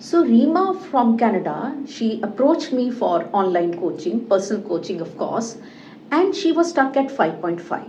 So Rima from Canada, she approached me for online coaching, personal coaching of course, and she was stuck at 5.5.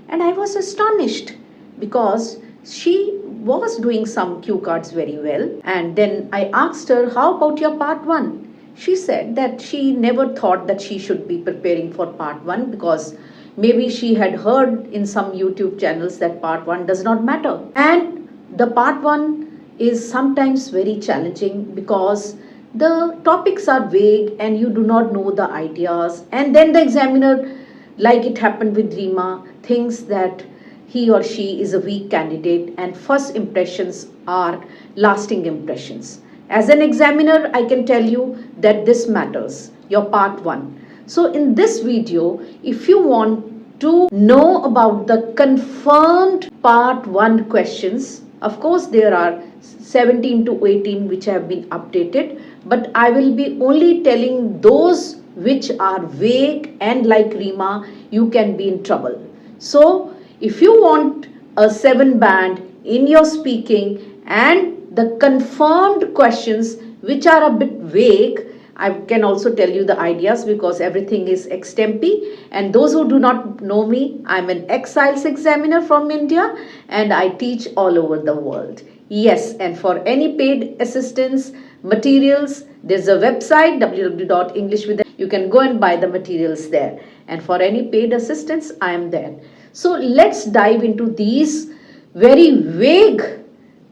And I was astonished because she was doing some cue cards very well. And then I asked her, how about your part 1? She said that she never thought that she should be preparing for part 1 because maybe she had heard in some YouTube channels that part 1 does not matter. And the part 1 is sometimes very challenging because the topics are vague and you do not know the ideas, and then the examiner, like it happened with Rima, thinks that he or she is a weak candidate, and first impressions are lasting impressions. As an examiner, I can tell you that this matters, your part 1. So in this video, if you want to know about the confirmed part 1 questions, of course there are 17 to 18 which have been updated, but I will be only telling those which are vague, and like Rima, you can be in trouble. So if you want a 7 band in your speaking and the confirmed questions which are a bit vague, I can also tell you the ideas because everything is extempi. And those who do not know me, I'm an ex-IELTS examiner from India and I teach all over the world. Yes, and for any paid assistance materials, there's a website www.englishwith. You can go and buy the materials there. And for any paid assistance, I am there. So let's dive into these very vague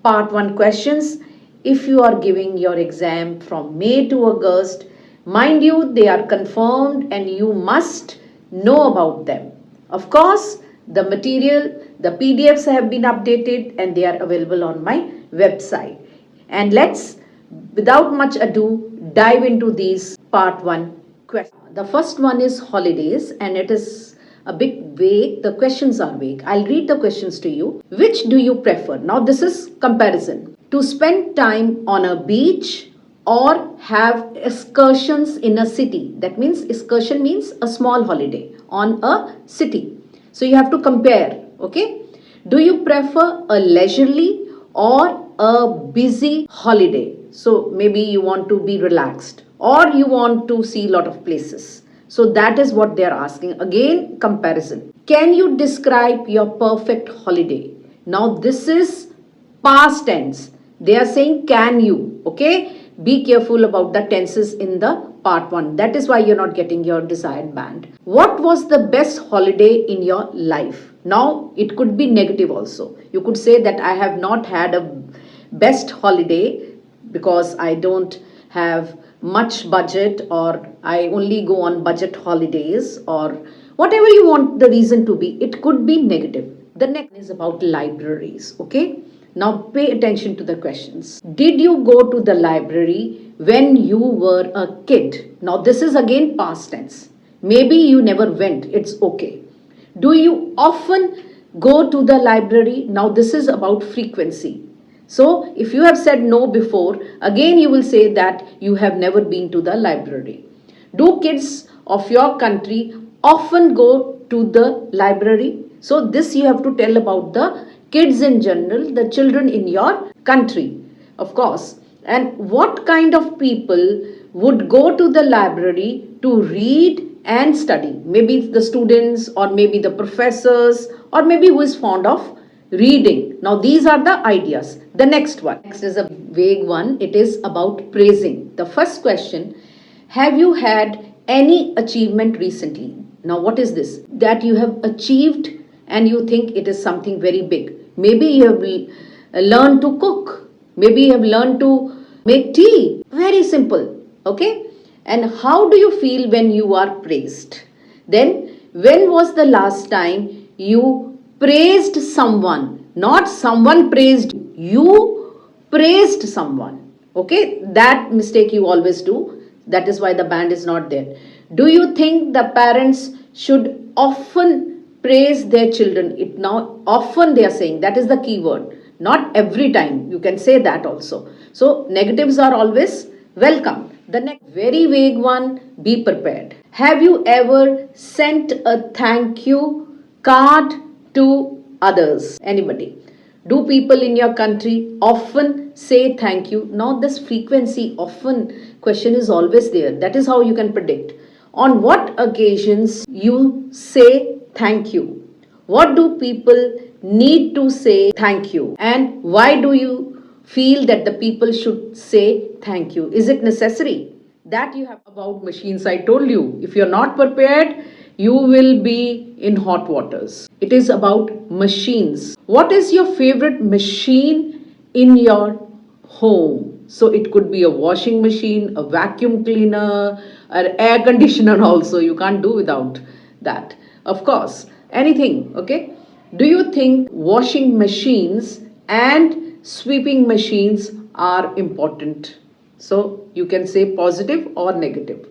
part 1 questions. If you are giving your exam from May to August, mind you, they are confirmed and you must know about them. Of course, the material, the PDFs have been updated and they are available on my website. And let's, without much ado, dive into these part 1 questions. The first one is holidays, and it is a bit vague. The questions are vague. I'll read the questions to you. Which do you prefer? Now this is comparison. To spend time on a beach or have excursions in a city. That means excursion means a small holiday on a city. So you have to compare, okay? Do you prefer a leisurely or a busy holiday? So maybe you want to be relaxed or you want to see a lot of places. So that is what they are asking. Again, comparison. Can you describe your perfect holiday? Now this is past tense. They are saying can you, okay? Be careful about the tenses in the part 1. That is why you're not getting your desired band. What was the best holiday in your life? Now it could be negative also. You could say that I have not had a best holiday because I don't have much budget, or I only go on budget holidays, or whatever you want the reason to be. It could be negative. The next is about libraries, okay? Now pay attention to the questions. Did you go to the library when you were a kid? Now this is again past tense. Maybe you never went. It's okay. Do you often go to the library? Now this is about frequency. So if you have said no before, again you will say that you have never been to the library. Do kids of your country often go to the library? So this you have to tell about the kids in general, the children in your country, of course. And what kind of people would go to the library to read and study? Maybe the students, or maybe the professors, or maybe who is fond of reading. Now these are the ideas. The next one. Next is a vague one. It is about praising. The first question, have you had any achievement recently? Now what is this? That you have achieved and you think it is something very big. Maybe you have learned to cook. Maybe you have learned to make tea. Very simple. Okay? And how do you feel when you are praised? Then when was the last time you praised someone? Not someone praised you. You praised someone. Okay? That mistake you always do. That is why the band is not there. Do you think the parents should often praise their children? It now often they are saying, that is the key word. Not every time. You can say that also. So negatives are always welcome. The next very vague one, be prepared. Have you ever sent a thank you card to others? Anybody? Do people in your country often say thank you? Now, this frequency often question is always there. That is how you can predict. On what occasions you say thank you? What do people need to say thank you? And why do you feel that the people should say thank you? Is it necessary? That you have about machines, I told you. If you're not prepared, you will be in hot waters. It is about machines. What is your favorite machine in your home? So it could be a washing machine, a vacuum cleaner, an air conditioner also. You can't do without that. Of course, anything, okay? Do you think washing machines and sweeping machines are important? So you can say positive or negative.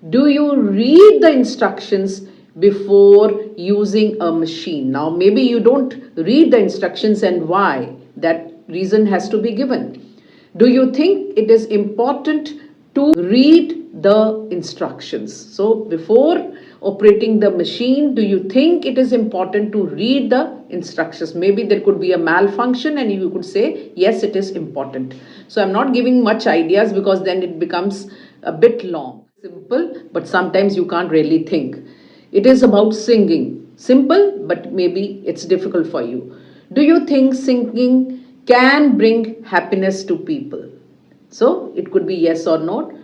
Do you read the instructions before using a machine? Now, maybe you don't read the instructions, and why? That reason has to be given. Do you think it is important to read the instructions? So, before operating the machine, do you think it is important to read the instructions? Maybe there could be a malfunction, and you could say, yes, it is important. So, I'm not giving much ideas because then it becomes a bit long. Simple, but sometimes you can't really think. It is about singing. Simple, but maybe it's difficult for you. Do you think singing can bring happiness to people? So it could be yes or no.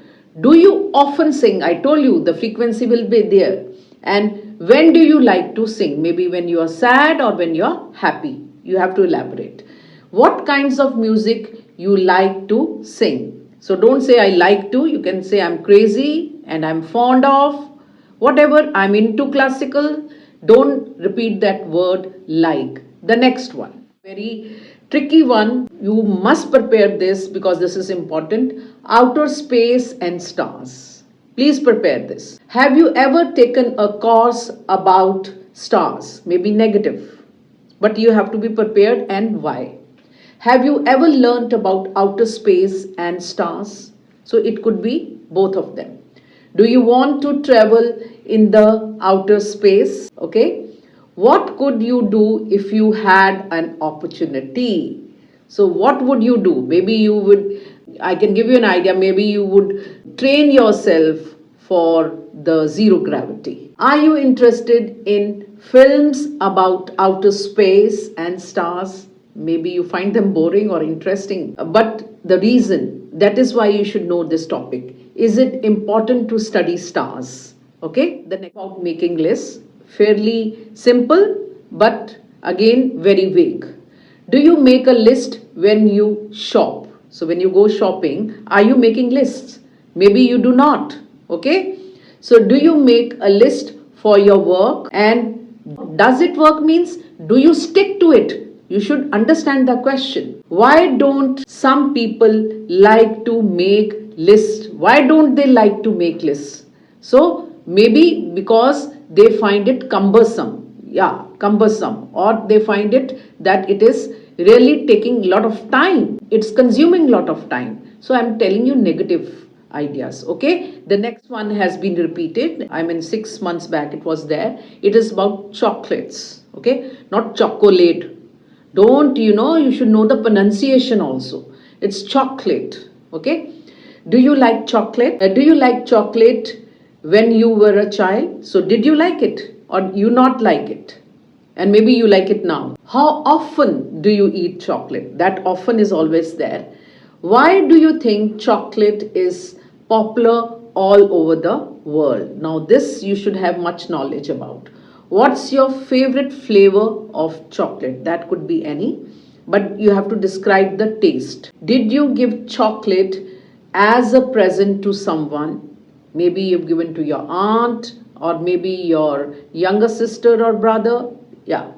Do you often sing? I told you the frequency will be there. And when do you like to sing? Maybe when you are sad or when you are happy. You have to elaborate. What kinds of music you like to sing? So don't say I like to. You can say I'm crazy and I'm fond of. Whatever, I'm into classical. Don't repeat that word like. The next one, very tricky one. You must prepare this because this is important. Outer space and stars. Please prepare this. Have you ever taken a course about stars? Maybe negative, but you have to be prepared, and why? Have you ever learnt about outer space and stars? So it could be both of them. Do you want to travel in the outer space? Okay. What could you do if you had an opportunity? So what would you do? Maybe you would, I can give you an idea, maybe you would train yourself for the zero gravity. Are you interested in films about outer space and stars? Maybe you find them boring or interesting, but the reason, that is why you should know this topic. Is it important to study stars? Okay, the next about making lists, fairly simple, but again very vague. Do you make a list when you shop? So when you go shopping, are you making lists? Maybe you do not. Okay, so do you make a list for your work, and does it work means do you stick to it? You should understand the question. Why don't some people like to make lists? Why don't they like to make lists? So maybe because they find it cumbersome. Yeah, cumbersome. Or they find it that it is really taking a lot of time. It's consuming a lot of time. So I'm telling you negative ideas. Okay, the next one has been repeated. I mean 6 months back it was there. It is about chocolates. Okay, not chocolate. Don't, you should know the pronunciation also. It's chocolate. Okay. Do you like chocolate? Do you like chocolate when you were a child? So did you like it or you not like it? And maybe you like it now. How often do you eat chocolate? That often is always there. Why do you think chocolate is popular all over the world? Now this you should have much knowledge about. What's your favorite flavor of chocolate? That could be any, but you have to describe the taste. Did you give chocolate as a present to someone? Maybe you've given to your aunt or maybe your younger sister or brother. Yeah.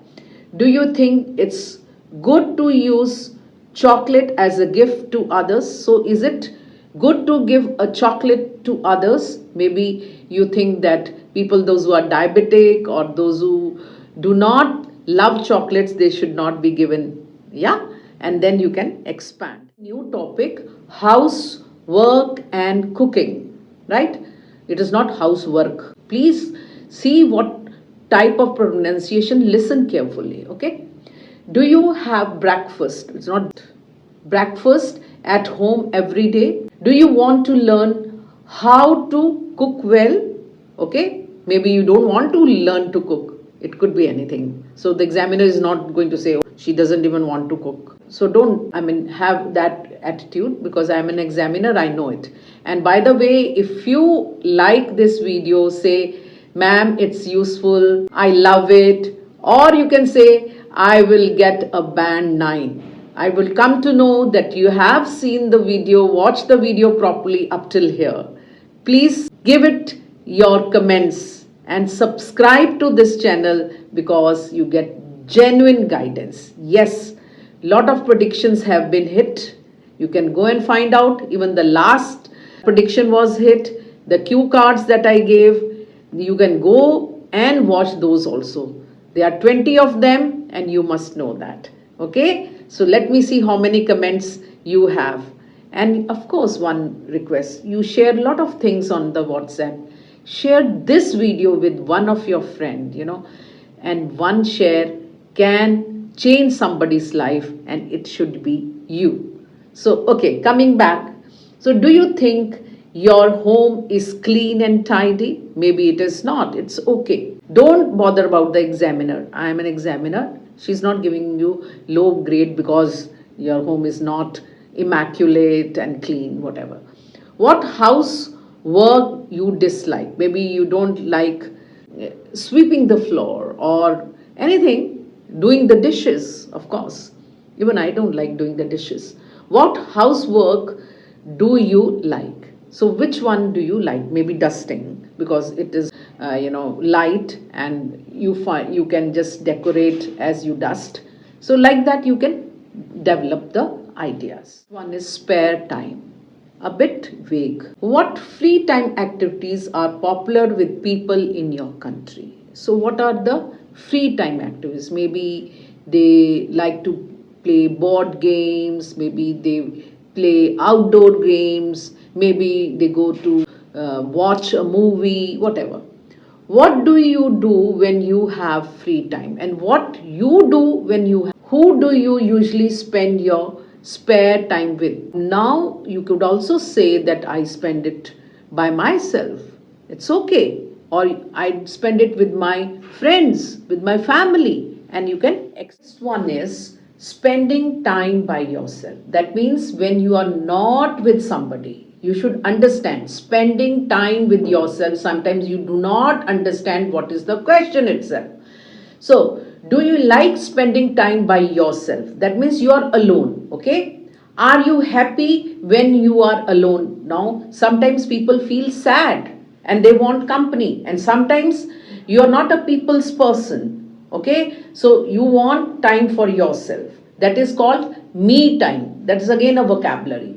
Do you think it's good to use chocolate as a gift to others? So is it good to give a chocolate to others? Maybe you think that people, those who are diabetic or those who do not love chocolates, they should not be given. Yeah, and then you can expand. New topic, housework and cooking, right? It is not housework. Please see what type of pronunciation, listen carefully. Okay, Do you have breakfast? It's not breakfast at home every day. Do you want to learn how to cook well? Okay, maybe you don't want to learn to cook. It could be anything. So the examiner is not going to say, oh, she doesn't even want to cook. So don't, have that attitude, because I'm an examiner, I know it. And by the way, if you like this video, say, ma'am, it's useful, I love it. Or you can say, I will get a band 9. I will come to know that you have seen the video, watched the video properly up till here. Please give it your comments and subscribe to this channel, because you get genuine guidance. Yes, lot of predictions have been hit. You can go and find out. Even the last prediction was hit. The cue cards that I gave, you can go and watch those also. There are 20 of them and you must know that. Okay, so let me see how many comments you have. And of course, one request, you share a lot of things on the WhatsApp. Share this video with one of your friend, and one share can change somebody's life, and it should be you. So, okay, coming back. So do you think your home is clean and tidy? Maybe it is not. It's okay. Don't bother about the examiner. I am an examiner. She's not giving you low grade because your home is not immaculate and clean, whatever. What housework you dislike? Maybe you don't like sweeping the floor or anything, doing the dishes, of course. Even I don't like doing the dishes. What housework do you like? So which one do you like? Maybe dusting, because it is light, and you can just decorate as you dust. So like that you can develop the ideas. One is spare time. A bit vague. What free time activities are popular with people in your country? So what are the free time activities? Maybe they like to play board games, maybe they play outdoor games, maybe they go to watch a movie, whatever. What do you do when you have free time? And what you do when who do you usually spend your spare time with? Now you could also say that I spend it by myself. It's okay. Or I spend it with my friends, with my family. And you can. Next one is spending time by yourself. That means when you are not with somebody, you should understand spending time with yourself. Sometimes you do not understand what is the question itself. So, do you like spending time by yourself? That means you are alone, okay? Are you happy when you are alone? Now, sometimes people feel sad and they want company, and sometimes you are not a people's person, okay? So, you want time for yourself. That is called me time. That is again a vocabulary.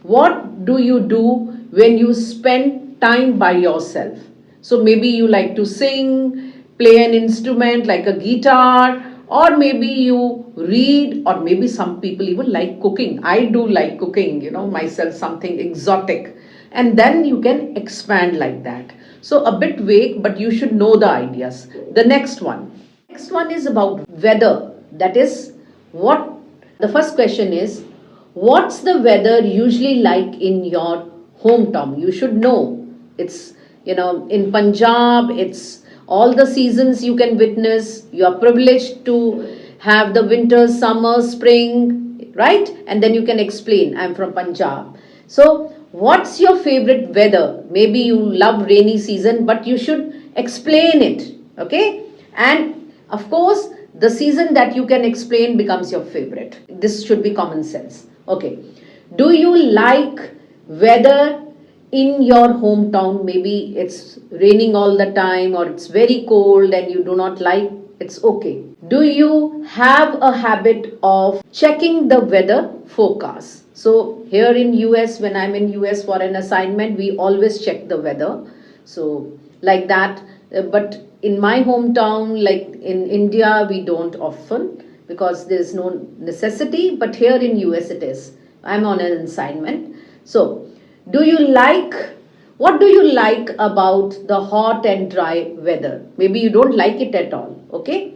What do you do when you spend time by yourself? So maybe you like to sing, play an instrument like a guitar, or maybe you read, or maybe some people even like cooking. I do like cooking, myself, something exotic. And then you can expand like that. So a bit vague, but you should know the ideas. The next one. Next one is about weather. That is what the first question is. What's the weather usually like in your hometown? You should know. It's, in Punjab, it's all the seasons you can witness. You are privileged to have the winter, summer, spring, right? And then you can explain, I'm from Punjab. So, what's your favorite weather? Maybe you love rainy season, but you should explain it, okay? And of course, the season that you can explain becomes your favorite. This should be common sense. Okay. Do you like weather in your hometown? Maybe it's raining all the time, or it's very cold and you do not like. It's okay. Do you have a habit of checking the weather forecast? So here in US, when I'm in US for an assignment, we always check the weather. So like that. But in my hometown, like in India, we don't often, because there's no necessity, but here in US it is. I'm on an assignment. So, what do you like about the hot and dry weather? Maybe you don't like it at all, okay?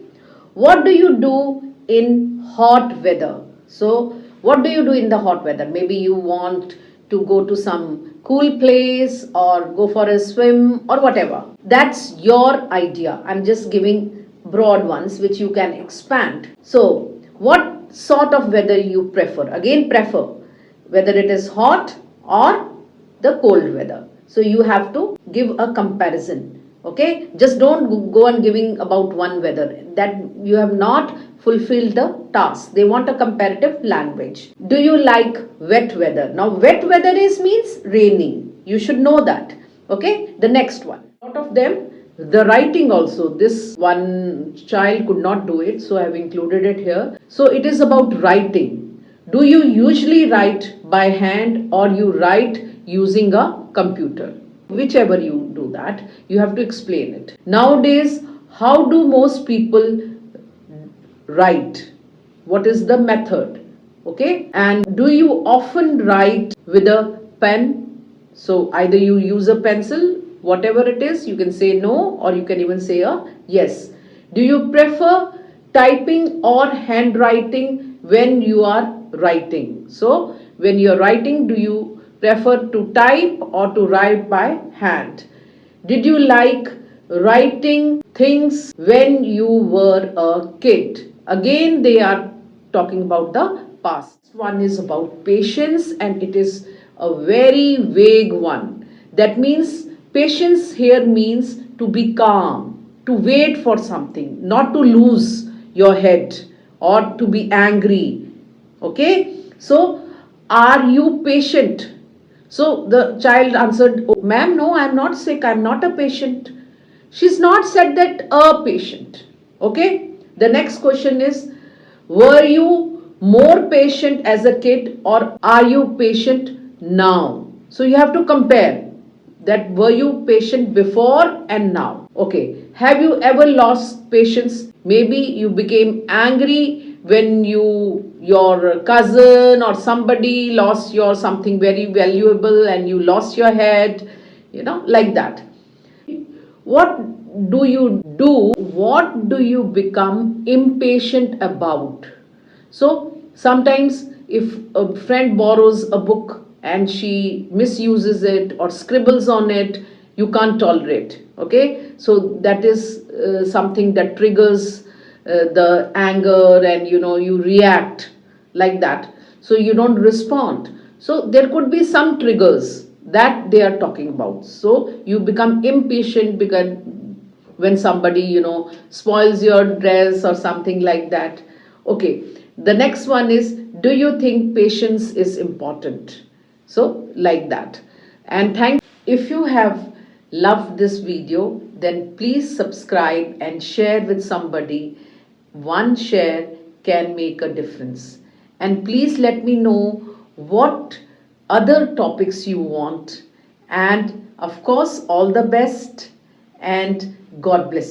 What do you do in hot weather. So what do you do in the hot weather? Maybe you want to go to some cool place or go for a swim or whatever. That's your idea. I'm just giving broad ones which you can expand. So what sort of weather you prefer? Again, prefer whether it is hot or the cold weather. So you have to give a comparison. Okay, just don't go on giving about one weather. That you have not fulfilled the task. They want a comparative language. Do you like wet weather? Now wet weather is means raining. You should know that. Okay, the next one. A lot of them, the writing also, this one child could not do it, so I have included it here. So it is about writing. Do you usually write by hand or you write using a computer? Whichever you do that, you have to explain it. Nowadays, how do most people write? What is the method? Okay, and do you often write with a pen? So either you use a pencil, whatever it is, you can say no or you can even say a yes. Do you prefer typing or handwriting when you are writing? So when you are writing, do you prefer to type or to write by hand? Did you like writing things when you were a kid? Again, they are talking about the past. One is about patience and it is a very vague one. That means patience here means to be calm, to wait for something, not to lose your head or to be angry. Okay, so are you patient? So the child answered, oh, ma'am, no, I'm not sick, I'm not a patient. She's not said that a patient. Okay, the next question is, were you more patient as a kid or are you patient now? So you have to compare that were you patient before and now. Okay, have you ever lost patience? Maybe you became angry when your cousin or somebody lost your something very valuable and you lost your head, like that. What do you do? What do you become impatient about? So sometimes if a friend borrows a book and she misuses it or scribbles on it, you can't tolerate. Okay, so that is something that triggers the anger and you react like that. So you don't respond. So there could be some triggers that they are talking about. So you become impatient because when somebody spoils your dress or something like that. Okay, the next one is, do you think patience is important? So like that. And if you have loved this video, then please subscribe and share with somebody. One share can make a difference. And please let me know what other topics you want. And of course, all the best and God bless you.